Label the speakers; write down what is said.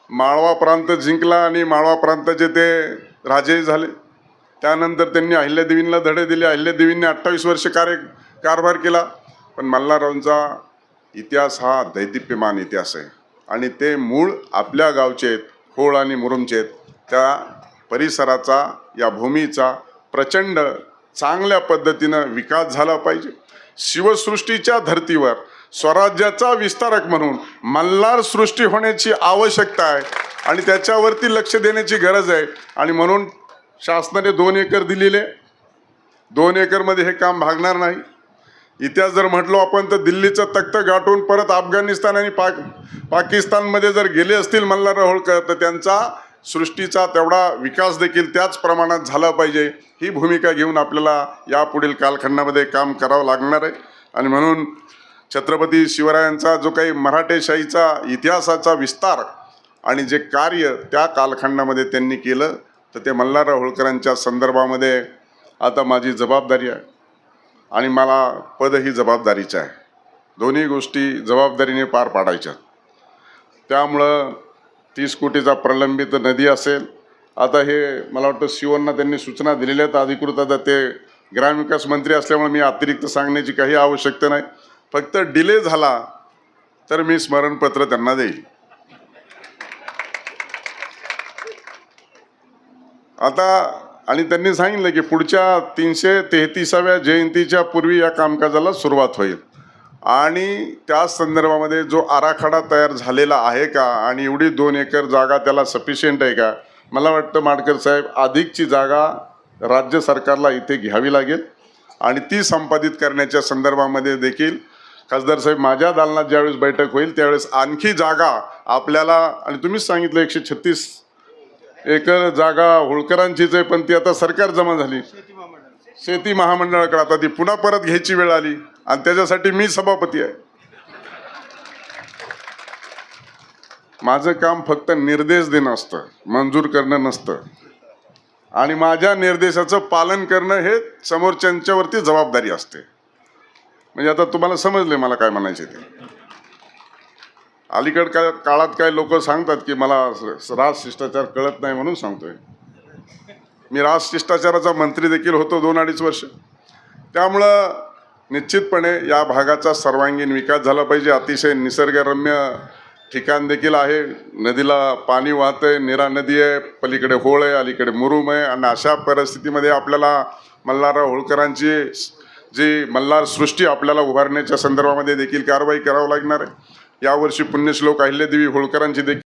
Speaker 1: माळवा प्रांत जिंकला आणि माळवा प्रांताचे ते राजे झाले। त्यानंतर त्यांनी अहिल्यादेवींना धडे दिले। अहिल्यादेवींनी 28 वर्ष कारभार केला। पण मल्हाररावांचा इतिहास हा दैदिप्यमान इतिहास आहे आणि ते मूळ आपल्या गावचे आहेत, होळ आणि मुरुमचे आहेत। त्या परिसराचा, या भूमीचा प्रचंड चांगल्या पद्धतीनं विकास झाला पाहिजे। शिवसृष्टीच्या धर्तीवर स्वराज्याचा विस्तारक म्हणून मल्हार सृष्टी होण्याची आवश्यकता आहे आणि त्याच्यावरती लक्ष देण्याची गरज आहे। आणि म्हणून शासनाने 2 एकर दिलेले, 2 एकरमध्ये हे काम भागणार नाही। इतिहास जर म्हटलो आपण तर दिल्लीचं तख्त गाठून परत अफगाणिस्तान आणि पाकिस्तानमध्ये जर गेले असतील मल्हारराव होळकर तर त्यांचा सृष्टीचा तेवढा विकास देखील त्याच प्रमाणात झाला पाहिजे। ही भूमिका घेऊन आपल्याला यापुढील कालखंडामध्ये काम करावं लागणार आहे। आणि म्हणून छत्रपती शिवरायांचा जो काही मराठेशाहीचा इतिहासाचा विस्तार आणि जे कार्य त्या कालखंडामध्ये त्यांनी केलं तर ते मल्हारराव होळकरांच्या संदर्भामध्ये आता माझी जबाबदारी आहे आणि मला पद ही जबाबदारीचं आहे। दोन्ही गोष्टी जबाबदारीने पार पाडायच्या। त्यामुळं 30 कोटीचा प्रलंबित नदी असेल, आता हे मला वाटतं शिवण्णा त्यांनी सूचना दिलेल्या आहेत अधिकृत। आता ते ग्रामविकास मंत्री असल्यामुळे मी अतिरिक्त सांगण्याची काही आवश्यकता नाही। फक्त डिले झाला तर मी स्मरणपत्र त्यांना देईल। आता आणि त्यांनी सांगितलं की पुढच्या 333व्या जयंतीच्या पूर्वी या कामकाजाला सुरुवात होईल आणि त्या संदर्भामध्ये जो आराखडा तयार झालेला आहे का आणि एवढी 2 एकर जागा त्याला सफिशियंट आहे का। मला वाटतं माडकर साहेब अधिकची जागा राज्य सरकारला इथे घ्यावी लागेल आणि ती संपादित करण्याच्या संदर्भामध्ये देखील खासदार साहेब माझ्या दालनात ज्यावेळेस बैठक होईल त्यावेळेस आणखी जागा आपल्याला, आणि तुम्हीच सांगितलं 136 एकर जागा होळकरांचीच आहे पण ती आता सरकार जमा झाली शेती महामंडळाकडे। आता ती पुन्हा परत घ्यायची वेळ आली आणि त्याच्यासाठी मी सभापती आहे। माझं काम फक्त निर्देश देणं असतं, मंजूर करणं नसतं आणि माझ्या निर्देशाचं पालन करणं हे समोरच्यांच्यावरती जबाबदारी असते। म्हणजे आता तुम्हाला समजले मला काय म्हणायचे ते। अलीकड काळात काय लोक सांगतात की मला राजशिष्टाचार कळत नाही म्हणून सांगतोय। मी राजशिष्टाचाराचा मंत्री देखील होतो 2-2.5 वर्ष। त्यामुळं निश्चितपणे या भागाचा सर्वांगीण विकास झाला पाहिजे। अतिशय निसर्गरम्य ठिकाण देखील आहे, नदीला पाणी वाहतंय, नीरा नदी आहे, पलीकडे होळ आहे, अलीकडे मुरुम आहे आणि अशा परिस्थितीमध्ये आपल्याला मल्हारराव होळकरांची जी मल्हार सृष्टी आपल्याला उभारण्याच्या संदर्भामध्ये देखील कारवाई करावी लागणार आहे। यावर्षी पुण्यश्लोक अहिल्यादेवी होळकरांची देखील